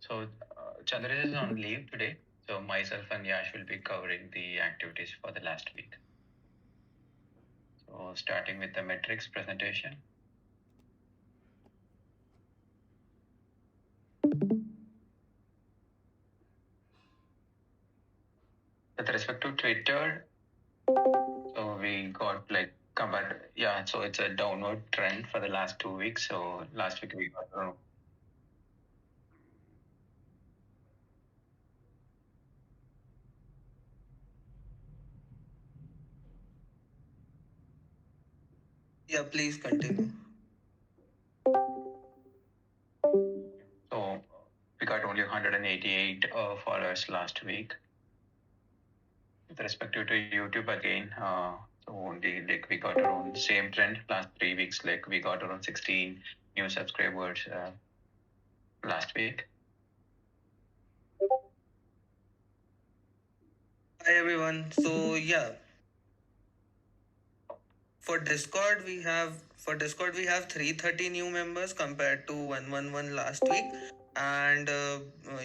So Chandra is on leave today. So myself and Yash will be covering the activities for the last week. So starting with the metrics presentation. With respect to Twitter, so we got like compared, yeah, so it's a downward trend for the last 2 weeks. So last week we got around. Yeah, please continue. So we got only 188 followers last week. With respect to YouTube again, so only like we got around same trend last 3 weeks. Like we got around 16 new subscribers last week. Hi everyone. So yeah, for Discord we have 330 new members compared to 111 last week, and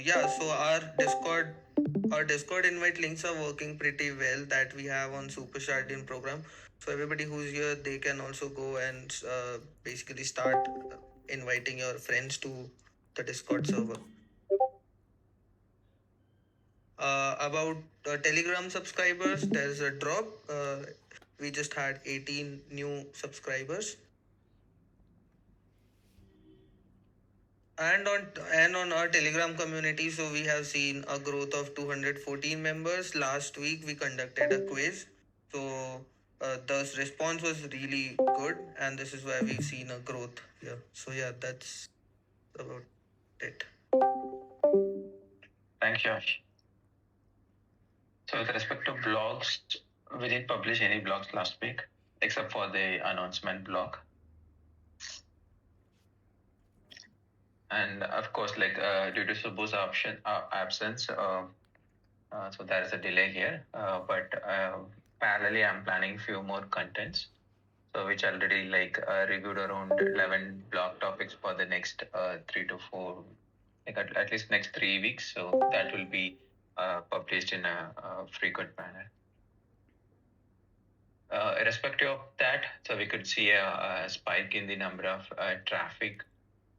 yeah, so our Discord invite links are working pretty well that we have on Super Shardeum program. So everybody who's here, they can also go and basically start inviting your friends to the Discord server. About Telegram subscribers, there's a drop. We just had 18 new subscribers, and on our Telegram community, so we have seen a growth of 214 members. Last week we conducted a quiz, so the response was really good, and this is why we've seen a growth here. So yeah, that's about it. Thanks, Josh. So with respect to blogs, we didn't publish any blogs last week except for the announcement blog. And of course, like due to Subbu's absence, so there is a delay here. But parallelly, I'm planning few more contents. So which already like reviewed around 11 blog topics for the next 3 to 4, like at least next 3 weeks. So that will be published in a frequent manner. Irrespective of that, so we could see a spike in the number of traffic,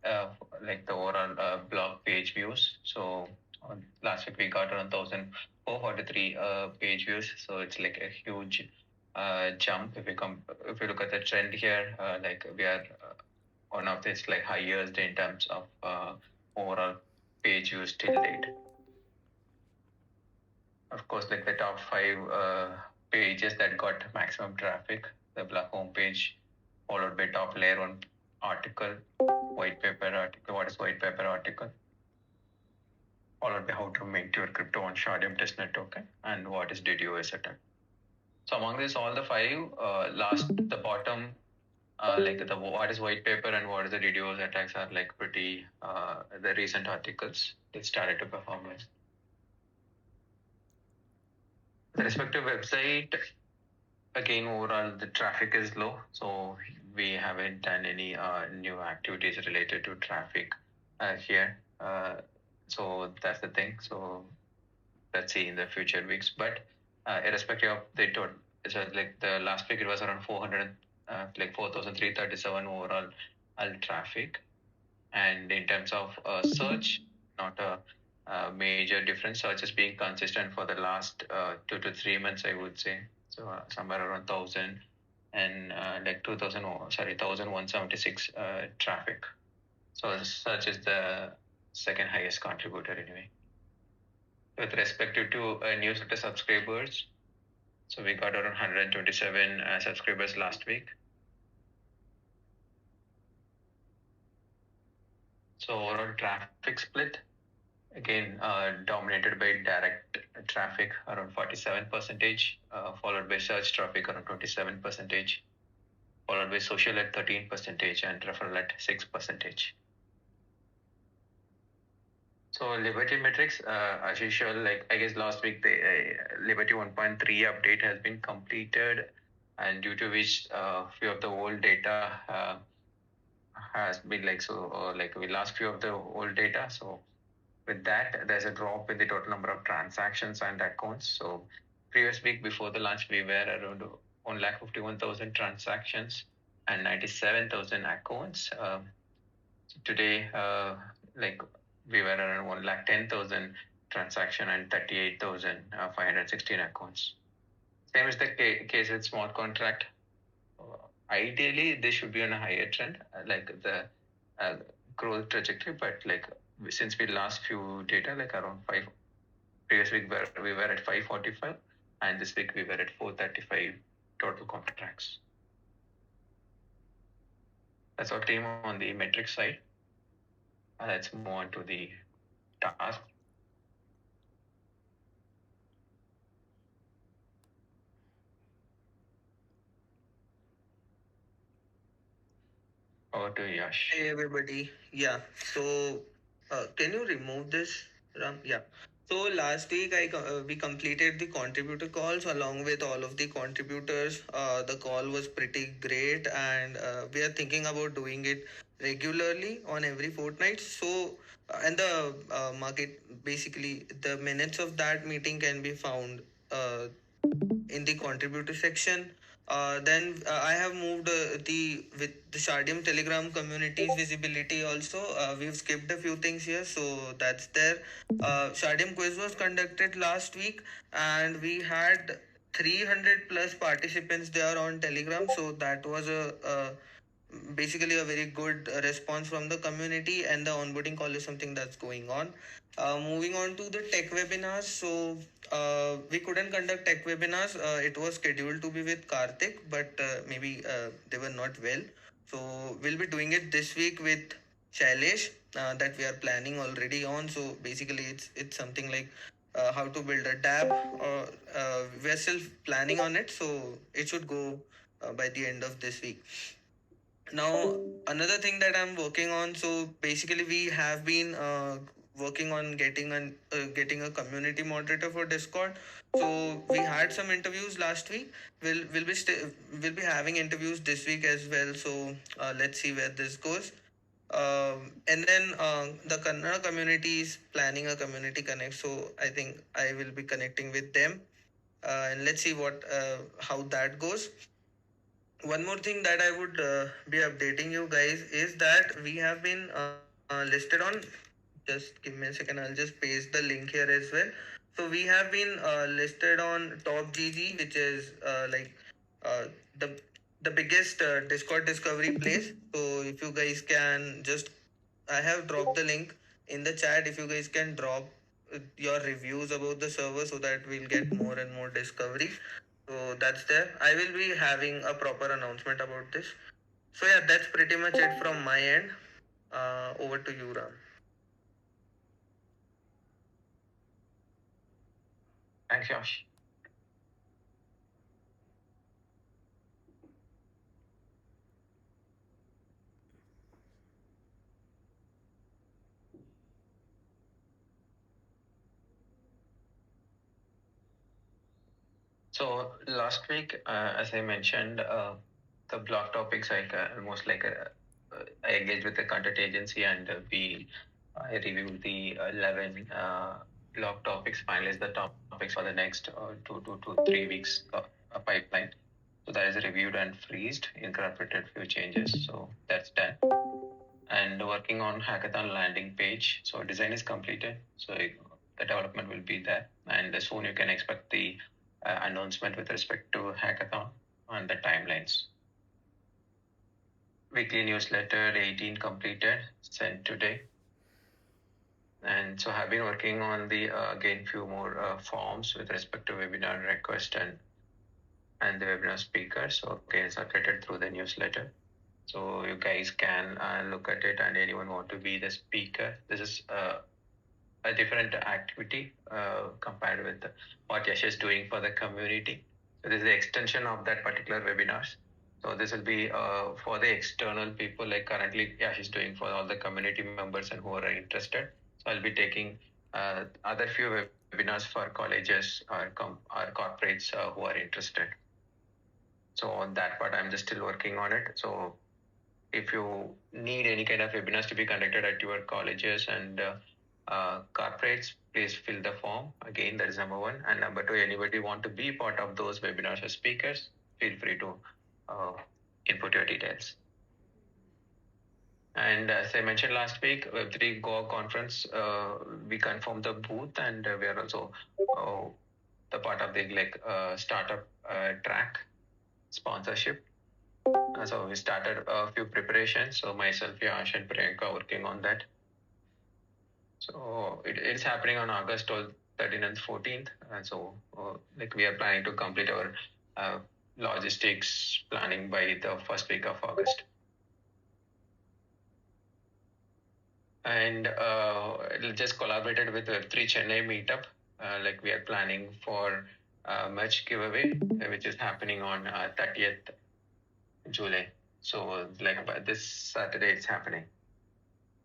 uh, like the overall blog page views. So last week we got around 1,443 page views. So it's like a huge jump. If you look at the trend here, like we are one of this like highest in terms of overall page views till date. Of course, like the top five pages that got maximum traffic, the blog homepage, followed by top layer one article, white paper article, what is white paper article, followed by how to mint your crypto on Shardeum testnet token, and what is DDoS attack. So among this, all the five, last the bottom, like the what is white paper and what is the DDoS attacks are like pretty the recent articles they started to perform well. The respective website, again, overall, the traffic is low, so we haven't done any new activities related to traffic here. So that's the thing. So let's see in the future weeks. But irrespective of the total, so like the last week it was around 400, like 4,337 overall traffic. And in terms of search, not a major difference. Search is being consistent for the last 2 to 3 months, I would say. So somewhere around 1,000 and like 2,000, sorry, 1,176 traffic. So search is the second highest contributor anyway. With respect to newsletter subscribers, so we got around 127 subscribers last week. So overall traffic split, again, dominated by direct traffic around 47 percentage, followed by search traffic around 27 percentage, followed by social at 13 percentage, and referral at 6 percentage. So Liberty metrics, as usual, like I guess last week the Liberty 1.3 update has been completed, and due to which few of the old data has been like so, like we lost few of the old data. So With that, there's a drop in the total number of transactions and accounts. So previous week before the launch, we were around 1,51,000 transactions and 97,000 accounts. Today, like we were around 1,10,000 transaction and 38,516 accounts. Same is the case with smart contract. Uh, Ideally, they should be on a higher trend, like the uh, growth trajectory. But like since we last few data, like around five previous week, where we were at 545, and this week we were at 435 total contracts. That's our team on the metric side. Let's move on to the task. Over to Yash. Hey everybody. Yeah. So, can you remove this, Ram? Yeah. So last week we completed the contributor calls along with all of the contributors. The call was pretty great, and we are thinking about doing it regularly on every fortnight. So, and the market basically the minutes of that meeting can be found in the contributor section. Then I have moved the with the Shardeum Telegram community's visibility also. We've skipped a few things here, so that's there. Shardeum quiz was conducted last week, and we had 300 plus participants there on Telegram. So that was basically a very good response from the community, and the onboarding call is something that's going on. Moving on to the tech webinars. So we couldn't conduct tech webinars. It was scheduled to be with Karthik, but maybe they were not well. So we'll be doing it this week with Shailesh, that we are planning already on. So basically, it's something like how to build a dApp. We're still planning on it, so it should go by the end of this week. Now, another thing that I'm working on. So basically, we have been working on getting a community moderator for Discord. So we had some interviews last week. We'll be having interviews this week as well. So let's see where this goes. And then the Kannada community is planning a community connect. So I think I will be connecting with them, and let's see what how that goes. One more thing that I would be updating you guys is that we have been listed on. Just give me a second. I'll just paste the link here as well. So we have been listed on Top GG, which is the biggest Discord discovery place. So if you guys can just, I have dropped the link in the chat. If you guys can drop your reviews about the server so that we'll get more and more discovery. So that's there. I will be having a proper announcement about this. So yeah, that's pretty much it from my end. Over to you, Ram. Thanks, Yash. So last week, as I mentioned, the blog topics like almost like I engaged with the content agency and we I reviewed the 11 blog topics, finalized the topics for the next 2 to 3 weeks pipeline. So that is reviewed and freezed, incorporated few changes. So that's done. And working on hackathon landing page. So design is completed. So the development will be there, and soon you can expect the announcement with respect to hackathon and the timelines. Weekly newsletter 18 completed, sent today. And so I've been working on the again few more forms with respect to webinar request and the webinar speaker. So again circulated through the newsletter. So you guys can look at it, and anyone want to be the speaker. This is a different activity compared with what Yash is doing for the community. So this is the extension of that particular webinars. So this will be for the external people, like currently Yash is doing for all the community members and who are interested. So I'll be taking other few webinars for colleges or corporates who are interested. So on that part, I'm just still working on it. So if you need any kind of webinars to be conducted at your colleges and Corporates, please fill the form. Again, that is number one. And number two, anybody want to be part of those webinars or speakers, feel free to uh, input your details. And as I mentioned last week, Web3 Goa conference, we confirmed the booth, and we are also uh, the part of the startup track sponsorship. So we started a few preparations. So myself, Yash, and Priyanka working on that. So it's happening on August 12th, 13th, and 14th. And so we are planning to complete our uh, logistics planning by the first week of August. And just collaborated with Web3 Chennai meetup. We are planning for merch giveaway, which is happening on 30th July. So by this Saturday, it's happening.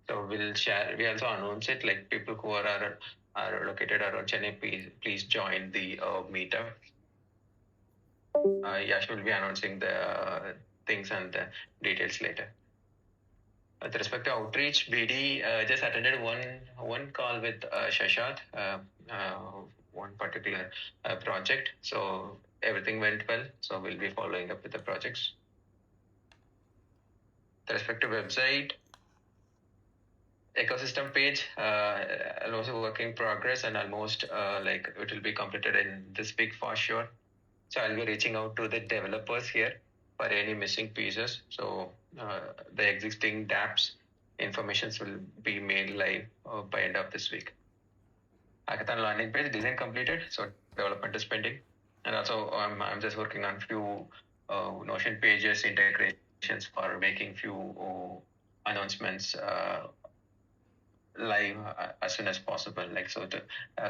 So we'll share. We also announce it. Like people who are located around Chennai, please join the meetup. Yash will be announcing the things and the details later. With respect to outreach, BD just attended one call with Shashat, one particular project. So everything went well. So we'll be following up with the projects. With respect to website, ecosystem page, also work in progress, and almost it will be completed in this week for sure. So I'll be reaching out to the developers here for any missing pieces. So the existing dApps informations will be made live by end of this week. Hackathon landing page design completed, so development is pending, and also I'm just working on few Notion pages integrations for making few announcements live as soon as possible.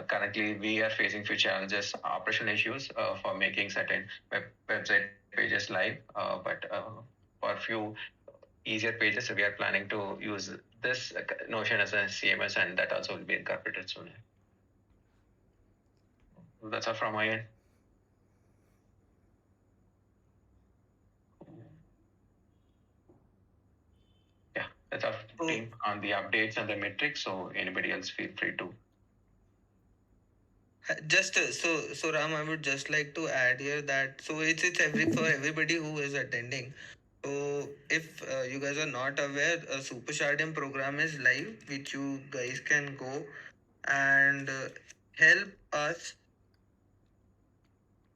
Currently we are facing few challenges, operational issues for making certain website pages live. But for few easier pages, we are planning to use this Notion as a CMS, and that also will be incorporated soon. That's all from my end. Yeah, that's our team on the updates and the metrics. So anybody else, feel free to. Just so Ram, I would just like to add here that it's for everybody who is attending. So if you guys are not aware, a Super Shardeum program is live, which you guys can go and help us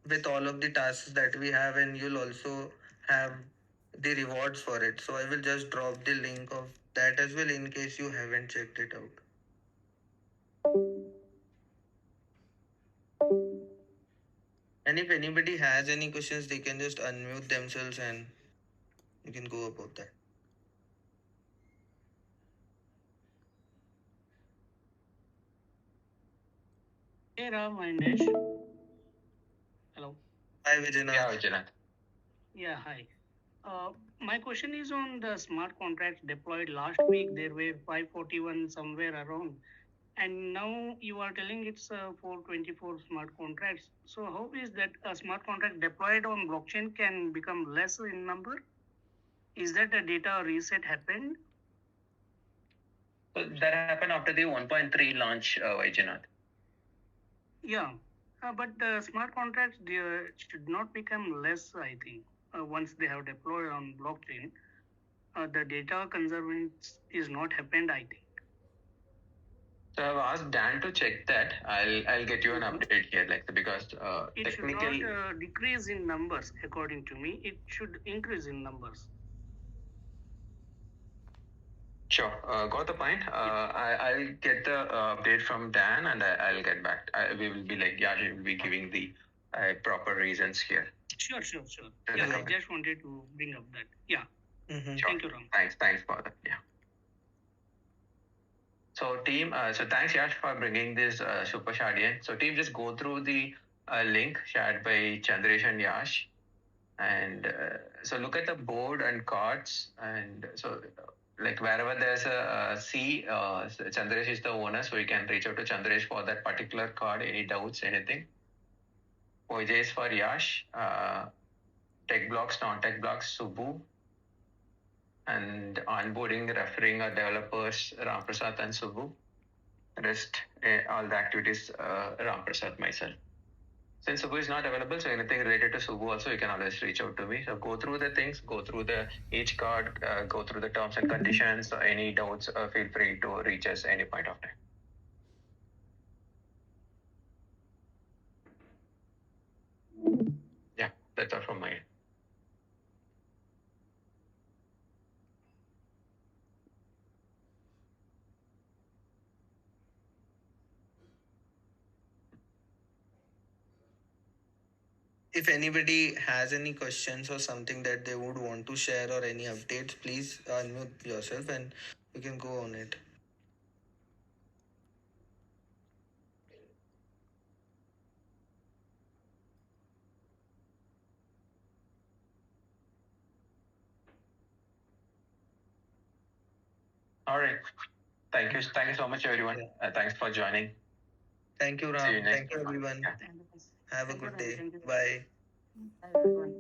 with all of the tasks that we have, and you'll also have the rewards for it. So I will just drop the link of that as well in case you haven't checked it out. And if anybody has any questions, they can just unmute themselves and you can go about that. Hey Ram and Ash. Hello. Hi Vijaynath. Yeah, Vijaynath. Yeah, hi. My question is on the smart contracts deployed last week. There were 541 somewhere around, and now you are telling it's 424 smart contracts. So how is that a smart contract deployed on blockchain can become less in number? Is that a data reset happened? So that happened after the 1.3 launch, Vijaynath. Yeah, but the smart contracts should not become less, I think, once they have deployed on blockchain. The data conservation is not happened, I think. So I've asked Dan to check that. I'll get you an update here, because it technically should not decrease in numbers. According to me, it should increase in numbers. Sure, got the point. I'll get the update from Dan, and I'll get back. We will be he will be giving the proper reasons here. Sure. Yeah, I just wanted to bring up that. Yeah. Sure. Thank you, Ram. Thanks for that. Yeah. So team, so thanks Yash for bringing this Super Shardian. So team, just go through the link shared by Chandresh and Yash, and so look at the board and cards, and so wherever there's a C, Chandresh is the owner, so you can reach out to Chandresh for that particular card. Any doubts, anything? OJ is for Yash, tech blocks, non-tech blocks, Subbu, and onboarding, referring our developers, Ramprasad and Subbu. rest, all the activities, Ram Prasad, myself. Since Subbu is not available, so anything related to Subbu also, you can always reach out to me. So go through the things, go through the each card, go through the terms and conditions. So any doubts, feel free to reach us any point of time. Yeah, that's all from my end. If anybody has any questions or something that they would want to share or any updates, please unmute yourself and you can go on it. All right. Thank you. Thank you so much, everyone. Thanks for joining. Thank you, See you Ram. next Thank you, time. everyone. Yeah. Thank you. Have a Thank you, good Ravi. day. Thank you. Bye. Bye, everyone.